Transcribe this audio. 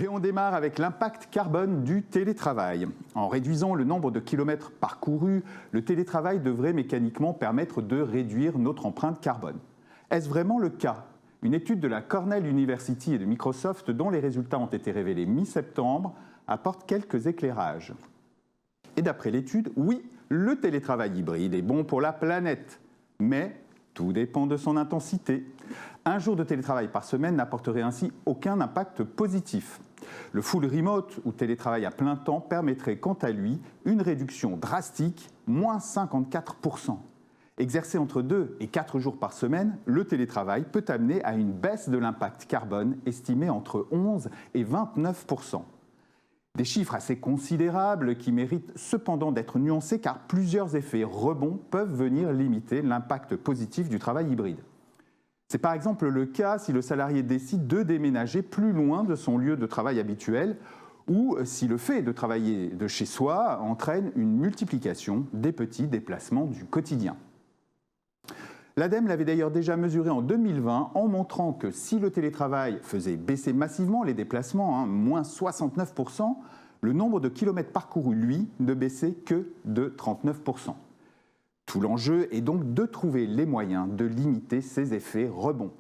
Et on démarre avec l'impact carbone du télétravail. En réduisant le nombre de kilomètres parcourus, le télétravail devrait mécaniquement permettre de réduire notre empreinte carbone. Est-ce vraiment le cas ? Une étude de la Cornell University et de Microsoft, dont les résultats ont été révélés mi-septembre, apporte quelques éclairages. Et d'après l'étude, oui, le télétravail hybride est bon pour la planète, mais tout dépend de son intensité. Un jour de télétravail par semaine n'apporterait ainsi aucun impact positif. Le full remote ou télétravail à plein temps permettrait quant à lui une réduction drastique, moins 54%. Exercé entre 2 et 4 jours par semaine, le télétravail peut amener à une baisse de l'impact carbone estimée entre 11 et 29%. Des chiffres assez considérables qui méritent cependant d'être nuancés car plusieurs effets rebonds peuvent venir limiter l'impact positif du travail hybride. C'est par exemple le cas si le salarié décide de déménager plus loin de son lieu de travail habituel ou si le fait de travailler de chez soi entraîne une multiplication des petits déplacements du quotidien. L'ADEME l'avait d'ailleurs déjà mesuré en 2020 en montrant que si le télétravail faisait baisser massivement les déplacements, moins 69%, le nombre de kilomètres parcourus, lui, ne baissait que de 39%. Tout l'enjeu est donc de trouver les moyens de limiter ces effets rebonds.